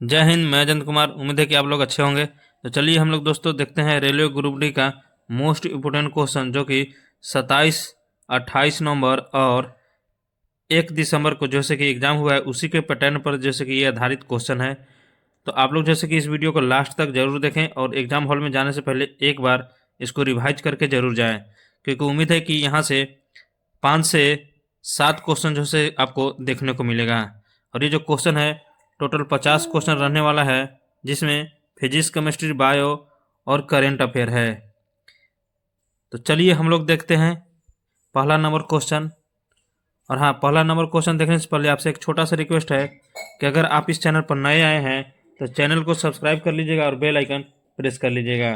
जय हिंद। मैं अजंत कुमार। उम्मीद है कि आप लोग अच्छे होंगे। तो चलिए हम लोग दोस्तों देखते हैं रेलवे ग्रुप डी का मोस्ट इम्पोर्टेंट क्वेश्चन, जो कि 27, 28 नवंबर और 1 दिसंबर को जैसे कि एग्जाम हुआ है, उसी के पैटर्न पर जैसे कि ये आधारित क्वेश्चन है। तो आप लोग जैसे कि इस वीडियो को लास्ट तक जरूर देखें और एग्जाम हॉल में जाने से पहले एक बार इसको रिवाइज करके जरूर जाएं, क्योंकि उम्मीद है कि यहाँ से 5 से 7 क्वेश्चन जो से आपको देखने को मिलेगा। और ये जो क्वेश्चन है टोटल 50 क्वेश्चन रहने वाला है, जिसमें फिजिक्स, केमिस्ट्री, बायो और करेंट अफेयर है। तो चलिए हम लोग देखते हैं पहला नंबर क्वेश्चन। और हाँ, पहला नंबर क्वेश्चन देखने से पहले आपसे एक छोटा सा रिक्वेस्ट है कि अगर आप इस चैनल पर नए आए हैं तो चैनल को सब्सक्राइब कर लीजिएगा और बेल आइकन प्रेस कर लीजिएगा।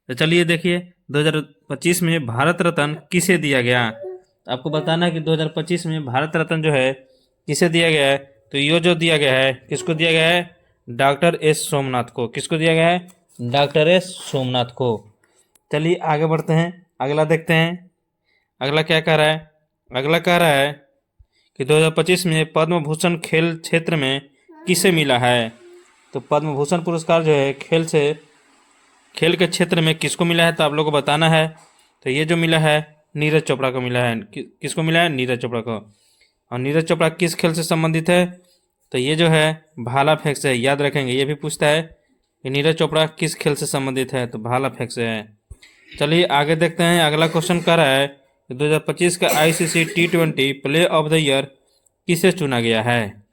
तो चलिए देखिए, 2025 में भारत रत्न किसे दिया गया। तो आपको बताना है कि 2025 में भारत रत्न जो है किसे दिया गया है। तो ये जो दिया गया है, किसको दिया गया है? डॉक्टर एस सोमनाथ को। किसको दिया गया है? डॉक्टर एस सोमनाथ को। चलिए आगे बढ़ते हैं, अगला देखते हैं। अगला क्या कह रहा है? अगला कह रहा है कि 2025 में पद्म भूषण खेल क्षेत्र में किसे मिला है। तो पद्म भूषण पुरस्कार जो है खेल के क्षेत्र में किसको मिला है, तो आप लोगों को बताना है। तो ये जो मिला है नीरज चोपड़ा को मिला है। किसको मिला है? नीरज चोपड़ा को। और नीरज चोपड़ा किस खेल से संबंधित है? तो ये जो है भाला फेंक से है। याद रखेंगे, ये भी पूछता है कि नीरज चोपड़ा किस खेल से संबंधित है, तो भाला फेंक से है। चलिए आगे देखते हैं। अगला क्वेश्चन कह रहा है कि 2025 का ICC T20 play of the year किसे चुना गया है।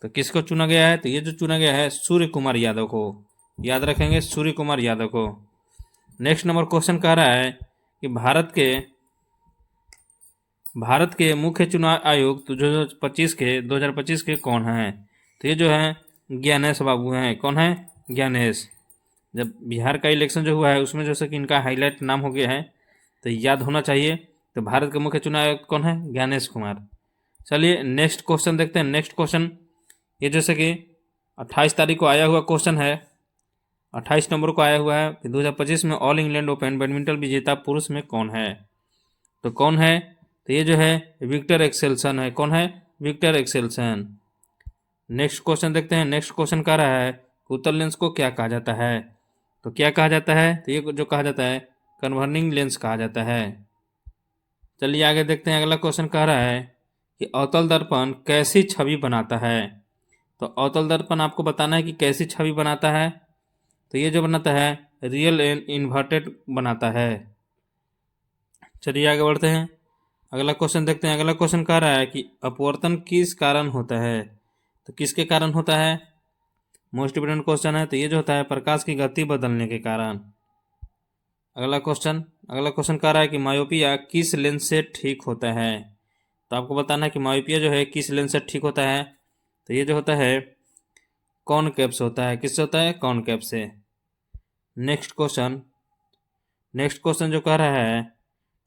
तो किसको चुना गया है? तो ये जो चुना गया है सूर्य कुमार यादव को। याद रखेंगे, सूर्य कुमार यादव को। नेक्स्ट नंबर क्वेश्चन कह रहा है कि भारत के मुख्य चुनाव आयुक्त 2025 के कौन हैं। तो ये जो है ज्ञानेश बाबू हैं। कौन है? ज्ञानेश। जब बिहार का इलेक्शन जो हुआ है उसमें जैसे कि इनका हाईलाइट नाम हो गया है, तो याद होना चाहिए। तो भारत के मुख्य चुनाव आयुक्त कौन है? ज्ञानेश कुमार। चलिए नेक्स्ट क्वेश्चन देखते हैं। नेक्स्ट क्वेश्चन ये जैसे कि 28 तारीख को आया हुआ क्वेश्चन है, 28 नंबर को आया हुआ है कि 2025 में ऑल इंग्लैंड ओपन बैडमिंटन विजेता पुरुष में कौन है। तो कौन है? तो ये जो है विक्टर एक्सेल्सन है। कौन है? Victor Axelsen. नेक्स्ट क्वेश्चन देखते हैं। नेक्स्ट क्वेश्चन कह रहा है उत्तल लेंस को क्या कहा जाता है। तो क्या कहा जाता है? तो ये जो कहा जाता है कन्वर्निंग लेंस कहा जाता है। चलिए आगे देखते हैं। अगला क्वेश्चन कह रहा है कि अवतल दर्पण कैसी छवि बनाता है। तो अवतल दर्पण आपको बताना है कि कैसी छवि बनाता है। तो ये जो बनाता है रियल एंड इन्वर्टेड बनाता है। चलिए आगे बढ़ते हैं। अगला क्वेश्चन देखते हैं। अगला क्वेश्चन कह रहा है कि अपवर्तन किस कारण होता है। तो किसके कारण होता है? मोस्ट इंपोर्टेंट क्वेश्चन है। तो ये जो होता है प्रकाश की गति बदलने के कारण। अगला क्वेश्चन कह रहा है कि मायोपिया किस लेंस से ठीक होता है। तो आपको बताना है कि मायोपिया जो है किस लेंस से ठीक होता है। तो ये जो होता है कॉनकेव से होता है। किससे होता है? कॉनकेव से। नेक्स्ट क्वेश्चन जो कह रहा है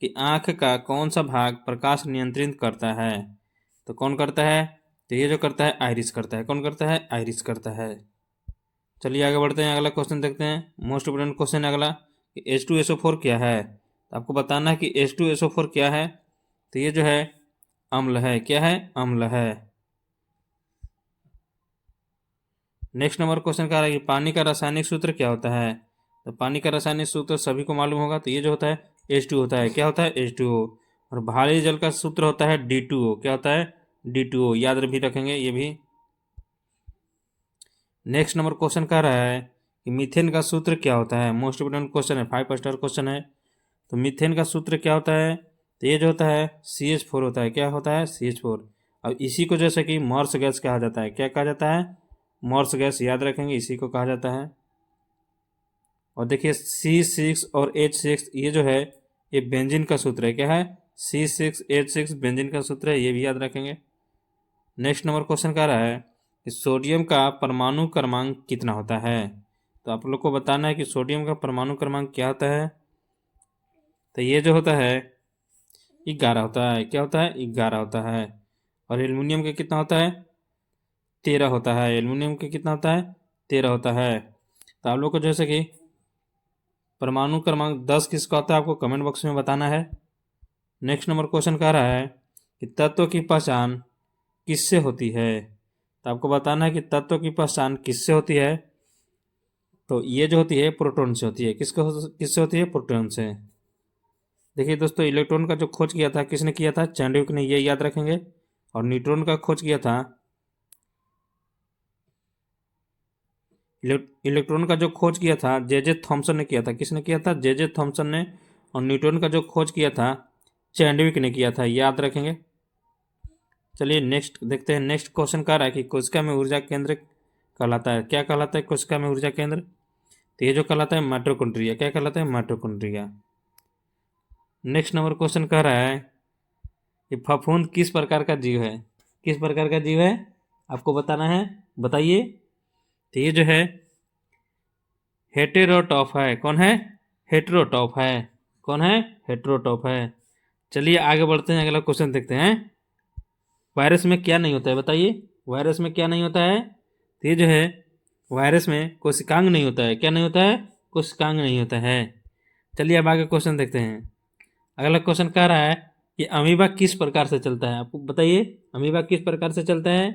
कि आँख का कौन सा भाग प्रकाश नियंत्रित करता है। तो कौन करता है? तो ये जो करता है आइरिस करता है। कौन करता है? आइरिस करता है। चलिए आगे बढ़ते हैं। अगला क्वेश्चन देखते हैं। मोस्ट इंपोर्टेंट क्वेश्चन है अगला कि H2SO4 क्या है। तो आपको बताना है कि H2SO4 क्या है। तो ये जो है अम्ल है। क्या है? अम्ल है। नेक्स्ट नंबर क्वेश्चन कह रहा है कि पानी का रासायनिक सूत्र क्या होता है। तो पानी का रासायनिक सूत्र सभी को मालूम होगा। तो ये जो होता है H2 होता है। क्या होता है? H2O। और भारी जल का सूत्र होता है D2O। क्या होता है? D2O। याद भी रखेंगे ये भी। नेक्स्ट नंबर क्वेश्चन कह रहा है कि मीथेन का सूत्र क्या होता है। मोस्ट इंपोर्टेंट क्वेश्चन है, 5 स्टार क्वेश्चन है। तो मीथेन का सूत्र क्या होता है। तो ये जो होता है CH4 होता है। क्या होता है? CH4। अब इसी को जैसे कि मॉर्स गैस कहा जाता है। क्या कहा जाता है? Moore's gas. याद रखेंगे, इसी को कहा जाता है। और देखिए C6 और H6 ये जो है ये बेंजीन का सूत्र है। क्या है? C6H6 बेंजीन का सूत्र है, ये भी याद रखेंगे। नेक्स्ट नंबर क्वेश्चन कह रहा है कि सोडियम का परमाणु क्रमांक कितना होता है। तो आप लोग को बताना है कि सोडियम का परमाणु क्रमांक क्या होता है। तो ये जो होता है 11 होता है। क्या होता है? 11 होता है। और एल्युमिनियम का कितना होता है? 13 होता है। एल्युमिनियम का कितना होता है? 13 होता है। तो आप लोग को जैसे कि परमाणु क्रमांक 10 किसका होता है आपको कमेंट बॉक्स में बताना है। नेक्स्ट नंबर क्वेश्चन कह रहा है कि तत्व की पहचान किससे होती है। तो आपको बताना है कि तत्व की पहचान किससे होती है। तो ये जो होती है प्रोटॉन से होती है। किससे होती है? प्रोटॉन से। देखिए दोस्तों, इलेक्ट्रॉन का जो खोज किया था किसने किया था? चैंडविक ने, ये याद रखेंगे। और न्यूट्रॉन का खोज किया था, इलेक्ट्रॉन का जो खोज किया था जे थॉमसन ने किया था। किसने किया था? जे थॉमसन ने। और न्यूट्रॉन का जो खोज किया था चैंडविक ने किया था, याद रखेंगे। चलिए नेक्स्ट देखते हैं। नेक्स्ट क्वेश्चन कह रहा है कि कोशिका में ऊर्जा केंद्र कहलाता है। क्या कहलाता है कोशिका में ऊर्जा केंद्र? तो ये जो कहलाता है माइटोकॉन्ड्रिया। क्या कहलाता है? माइटोकॉन्ड्रिया। नेक्स्ट नंबर क्वेश्चन कह रहा है कि फफूंद किस प्रकार का जीव है? किस प्रकार का जीव है आपको बताना है, बताइए। तो ये जो है हेटेरोटॉप है। कौन है? हेटेरोटॉप है। कौन है? हेटेरोटॉप है। चलिए आगे बढ़ते हैं, अगला क्वेश्चन देखते हैं। वायरस में क्या नहीं होता है बताइए? वायरस में क्या नहीं होता है? तो ये जो है वायरस में कोशिकांग नहीं होता है। क्या नहीं होता है? कोशिकांग नहीं होता है। चलिए अब आगे क्वेश्चन देखते हैं। अगला क्वेश्चन कह रहा है कि अमीबा किस प्रकार से चलता है? आपको बताइए अमीबा किस प्रकार से चलता है।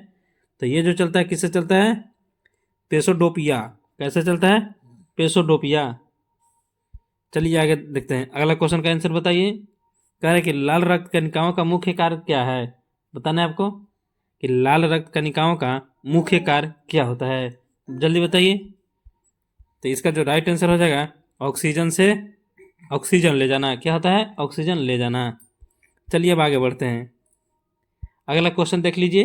तो ये जो चलता है किससे चलता है? पेसोडोपिया। कैसे चलता है? पेसोडोपिया। चलिए आगे देखते हैं। अगला क्वेश्चन का आंसर बताइए। कह रहा है कि लाल रक्त कणिकाओं का मुख्य कार्य क्या है? बताना है आपको कि लाल रक्त कणिकाओं का मुख्य कार्य क्या होता है। जल्दी बताइए। तो इसका जो राइट आंसर हो जाएगा ऑक्सीजन से ऑक्सीजन ले जाना। क्या होता है? ऑक्सीजन ले जाना। चलिए अब आगे बढ़ते हैं। अगला क्वेश्चन देख लीजिए।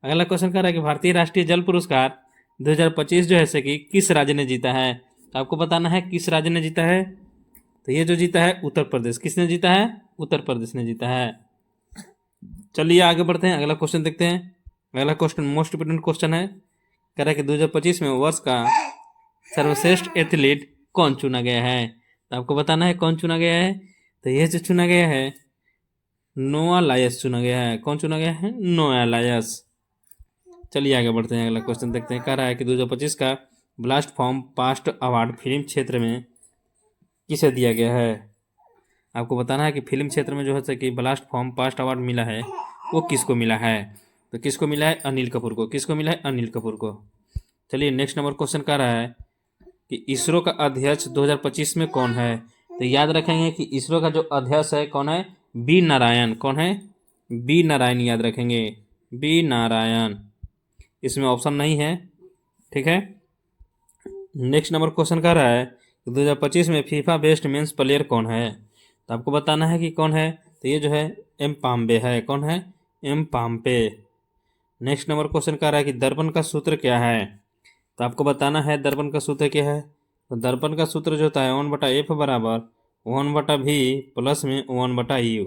अगला क्वेश्चन कह रहा है कि भारतीय राष्ट्रीय जल पुरस्कार 2025 जो है से कि किस राज्य ने जीता है। तो आपको बताना है किस राज्य ने जीता है। तो ये जो जीता है उत्तर प्रदेश। किसने जीता है? उत्तर प्रदेश ने जीता है। चलिए आगे बढ़ते हैं, अगला क्वेश्चन देखते हैं। अगला क्वेश्चन मोस्ट इंपोर्टेंट क्वेश्चन है। कह रहा है कि 2025 में वर्ष का सर्वश्रेष्ठ एथलीट कौन चुना गया है। तो आपको बताना है कौन चुना गया है। तो यह जो चुना गया है नोआ लायस चुना गया है। कौन चुना गया है? नोआ लायस। चलिए आगे बढ़ते हैं, अगला क्वेश्चन देखते हैं। कह रहा है कि 2025 का blast from past award film क्षेत्र में किसे दिया गया है। आपको बताना है कि फिल्म क्षेत्र में जो है कि ब्लास्ट फ्रॉम पास्ट अवार्ड मिला है वो किसको मिला है। तो किसको मिला है? अनिल कपूर को। किसको मिला है? अनिल कपूर को। चलिए नेक्स्ट नंबर क्वेश्चन कह रहा है कि इसरो का अध्यक्ष 2025 में कौन है। तो याद रखेंगे कि इसरो का जो अध्यक्ष है कौन है? बी नारायण। कौन है? बी नारायण, याद रखेंगे। बी नारायण। इसमें ऑप्शन नहीं है, ठीक है। नेक्स्ट नंबर क्वेश्चन कह रहा है कि 2025 में फीफा बेस्ट मेंस प्लेयर कौन है। तो आपको बताना है कि कौन है। तो ये जो है एम पाम्बे है। कौन है? एम पाम्बे। नेक्स्ट नंबर क्वेश्चन कह रहा है कि दर्पण का सूत्र क्या है। तो आपको बताना है दर्पण का सूत्र क्या है। तो दर्पण का सूत्र जो होता है 1/f बराबर 1/v प्लस में 1/u,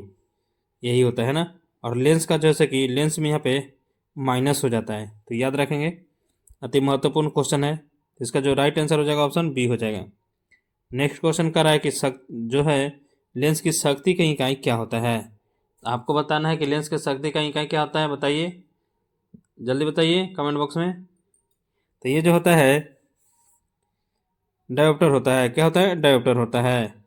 यही होता है ना। और लेंस का जैसे कि लेंस में यहाँ पे माइनस हो जाता है, तो याद रखेंगे। अति महत्वपूर्ण क्वेश्चन है। इसका जो राइट आंसर हो जाएगा ऑप्शन बी हो जाएगा। नेक्स्ट क्वेश्चन कर रहा है कि जो है लेंस की शक्ति का इकाई क्या होता है। आपको बताना है कि लेंस की शक्ति का इकाई क्या होता है, बताइए, जल्दी बताइए कमेंट बॉक्स में। तो ये जो होता है डायोप्टर होता है। क्या होता है? डायोप्टर होता है।